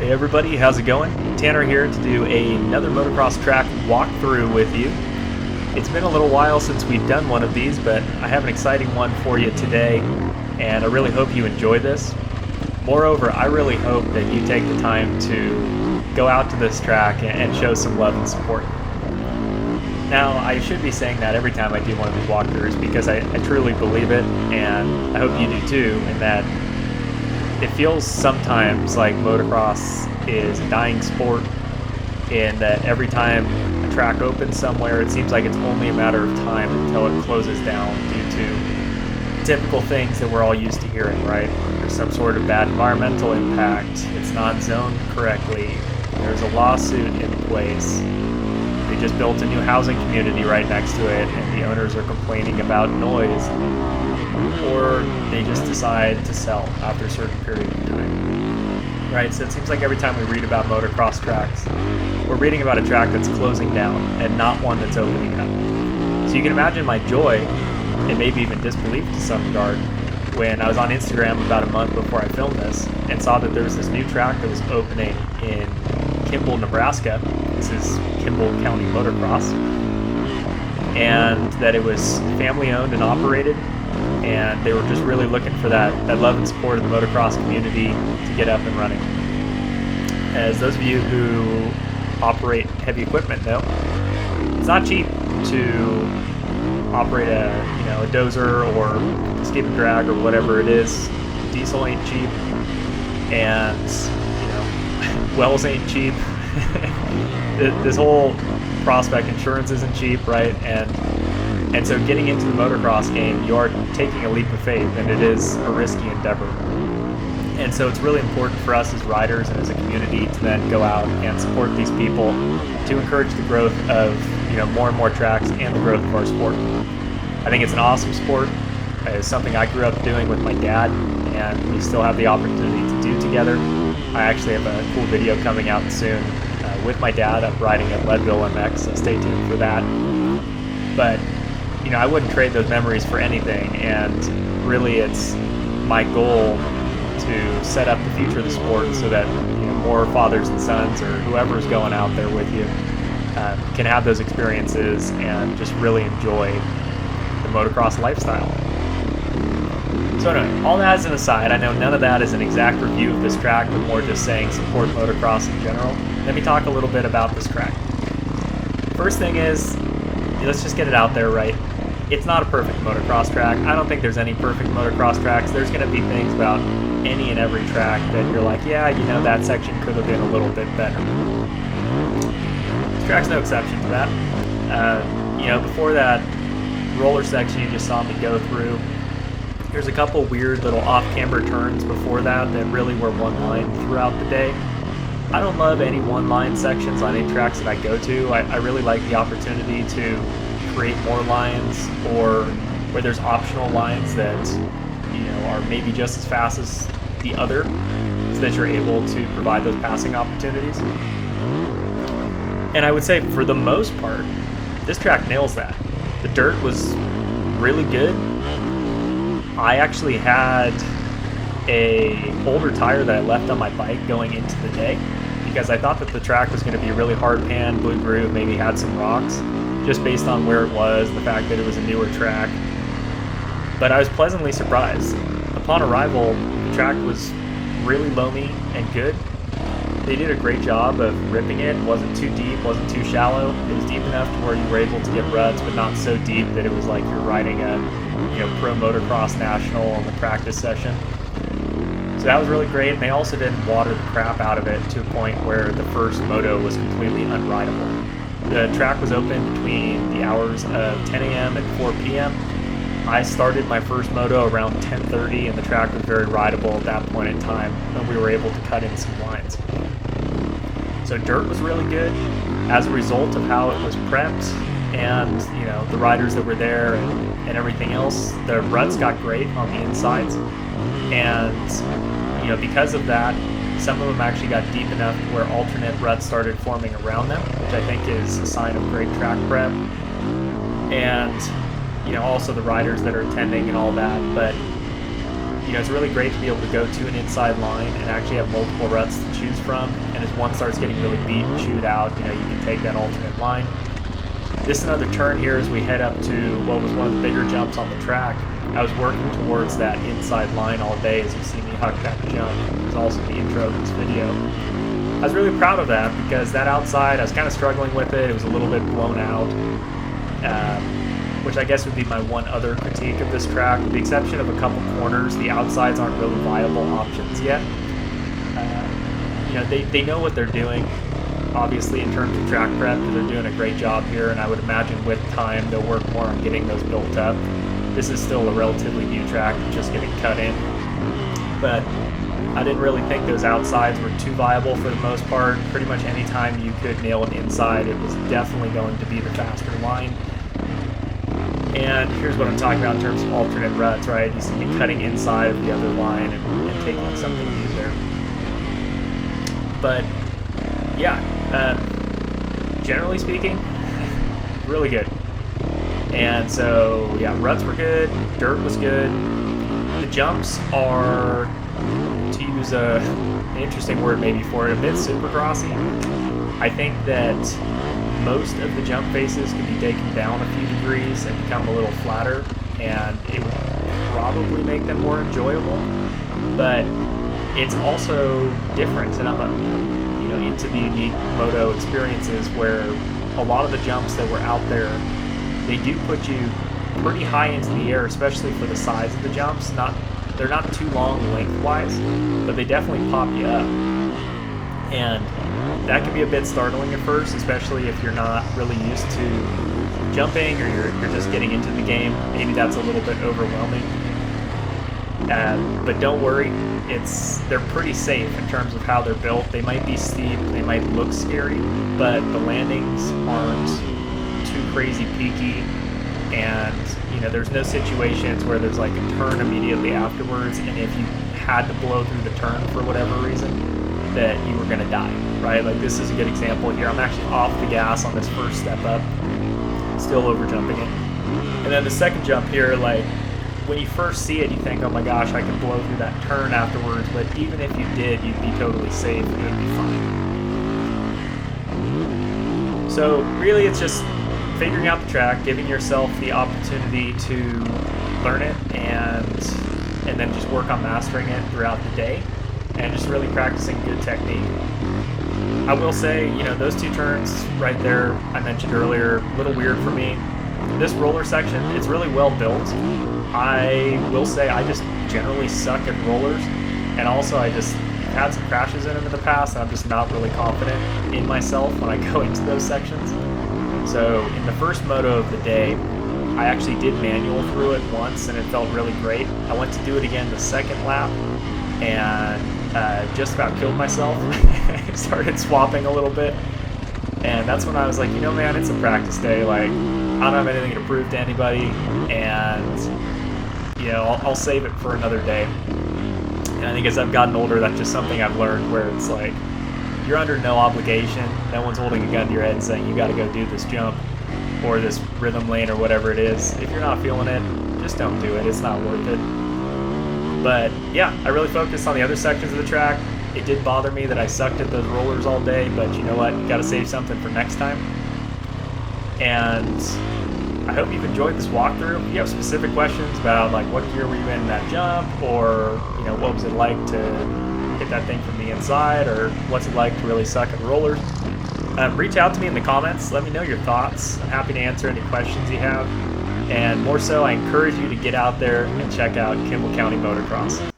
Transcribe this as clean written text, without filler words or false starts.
Hey everybody, how's it going? Tanner here to do another motocross track walkthrough with you. It's been a little while since we've done one of these, but I have an exciting one for you today, and I really hope you enjoy this. Moreover, I really hope that you take the time to go out to this track and show some love and support. Now, I should be saying that every time I do one of these walkthroughs because I truly believe it, and I hope you do too, in that it feels sometimes like motocross is a dying sport, in that every time a track opens somewhere, it seems like it's only a matter of time until it closes down due to typical things that we're all used to hearing, right? There's some sort of bad environmental impact, it's not zoned correctly, there's a lawsuit in place, they just built a new housing community right next to it and the owners are complaining about noise, or they just decide to sell after a certain period of time, right? So it seems like every time we read about motocross tracks, we're reading about a track that's closing down and not one that's opening up. So you can imagine my joy, and maybe even disbelief to some regard, when I was on Instagram about a month before I filmed this and saw that there was this new track that was opening in Kimball, Nebraska. This is Kimball County Motocross, and that it was family owned and operated, and they were just really looking for that love and support of the motocross community to get up and running. As those of you who operate heavy equipment know, it's not cheap to operate a dozer or skip and drag or whatever it is. Diesel ain't cheap, and wells ain't cheap. This whole prospect insurance isn't cheap, right? And so getting into the motocross game, you are taking a leap of faith, and it is a risky endeavor. And so it's really important for us as riders and as a community to then go out and support these people to encourage the growth of more and more tracks and the growth of our sport. I think it's an awesome sport. It's something I grew up doing with my dad, and we still have the opportunity to do together. I actually have a cool video coming out soon with my dad. I'm riding at Kimball Mx, so stay tuned for that. But I wouldn't trade those memories for anything, and really it's my goal to set up the future of the sport so that more fathers and sons, or whoever's going out there with you, can have those experiences and just really enjoy the motocross lifestyle. So anyway, all that as an aside, I know none of that is an exact review of this track, but more just saying support motocross in general. Let me talk a little bit about this track. First thing is, let's just get it out there, right? It's not a perfect motocross track. I don't think there's any perfect motocross tracks. There's going to be things about any and every track that you're like, yeah, that section could have been a little bit better. This track's no exception to that. Before that roller section you just saw me go through, there's a couple weird little off-camber turns before that really were one line throughout the day. I don't love any one-line sections on any tracks that I go to. I really like the opportunity to create more lines, or where there's optional lines that are maybe just as fast as the other, so that you're able to provide those passing opportunities. And I would say for the most part, this track nails that. The dirt was really good. I actually had a older tire that I left on my bike going into the day, because I thought that the track was going to be a really hard pan, blue groove, maybe had some rocks, just based on where it was, the fact that it was a newer track. But I was pleasantly surprised. Upon arrival, the track was really loamy and good. They did a great job of ripping it. It wasn't too deep, wasn't too shallow. It was deep enough to where you were able to get ruts, but not so deep that it was like you're riding a pro motocross national on the practice session. So that was really great. And they also didn't water the crap out of it to a point where the first moto was completely unrideable. The track was open between the hours of 10 a.m. and 4 p.m. I started my first moto around 10:30, and the track was very rideable at that point in time, and we were able to cut in some lines. So dirt was really good as a result of how it was prepped, and the riders that were there and everything else. The ruts got great on the insides, and because of that, some of them actually got deep enough where alternate ruts started forming around them, which I think is a sign of great track prep. And also the riders that are attending and all that. But it's really great to be able to go to an inside line and actually have multiple ruts to choose from. And as one starts getting really beat and chewed out, you can take that alternate line. This is another turn here as we head up to what was one of the bigger jumps on the track. I was working towards that inside line all day as you see me huck that jump. It was also the intro of this video. I was really proud of that because that outside, I was kind of struggling with it. It was a little bit blown out, which I guess would be my one other critique of this track. With the exception of a couple corners, the outsides aren't really viable options yet. They know what they're doing, obviously, in terms of track prep. They're doing a great job here, and I would imagine with time they'll work more on getting those built up. This is still a relatively new track, just getting cut in. But I didn't really think those outsides were too viable for the most part. Pretty much any time you could nail an inside, it was definitely going to be the faster line. And here's what I'm talking about in terms of alternate ruts, right? You see me cutting inside of the other line and taking something new there. But yeah, generally speaking, really good. And so, yeah, ruts were good, dirt was good. The jumps are, to use an interesting word maybe for it, a bit supercrossy. I think that most of the jump faces can be taken down a few degrees and become a little flatter, and it would probably make them more enjoyable. But it's also different, and I'm into the unique moto experiences where a lot of the jumps that were out there, they do put you pretty high into the air, especially for the size of the jumps. They're not too long lengthwise, but they definitely pop you up. And that can be a bit startling at first, especially if you're not really used to jumping or you're just getting into the game. Maybe that's a little bit overwhelming. But don't worry, they're pretty safe in terms of how they're built. They might be steep, they might look scary, but the landings aren't too crazy peaky, and there's no situations where there's like a turn immediately afterwards, and if you had to blow through the turn for whatever reason, that you were gonna die, right? Like this is a good example here. I'm actually off the gas on this first step up, still over jumping it. And then the second jump here, like when you first see it, you think, oh my gosh, I can blow through that turn afterwards, but even if you did, you'd be totally safe and it would be fine. So really it's just figuring out the track, giving yourself the opportunity to learn it, and then just work on mastering it throughout the day, and just really practicing good technique. I will say, those two turns right there I mentioned earlier, a little weird for me. This roller section, it's really well built. I will say I just generally suck at rollers, and also I just had some crashes in them in the past, and I'm just not really confident in myself when I go into those sections. So in the first moto of the day, I actually did manual through it once, and it felt really great. I went to do it again the second lap, and just about killed myself. Started swapping a little bit, and that's when I was like, man, it's a practice day. Like, I don't have anything to prove to anybody, and I'll save it for another day. And I think as I've gotten older, that's just something I've learned, where it's like you're under no obligation. No one's holding a gun to your head and saying you got to go do this jump or this rhythm lane or whatever it is. If you're not feeling it, just don't do it. It's not worth it. But yeah, I really focused on the other sections of the track. It did bother me that I sucked at those rollers all day, but you know what? You got to save something for next time. And I hope you've enjoyed this walkthrough. If you have specific questions about like what gear were you in that jump, or what was it like to hit that thing from the inside, or what's it like to really suck at rollers, reach out to me in the comments. Let me know your thoughts. I'm happy to answer any questions you have. And more so, I encourage you to get out there and check out Kimball County Motocross.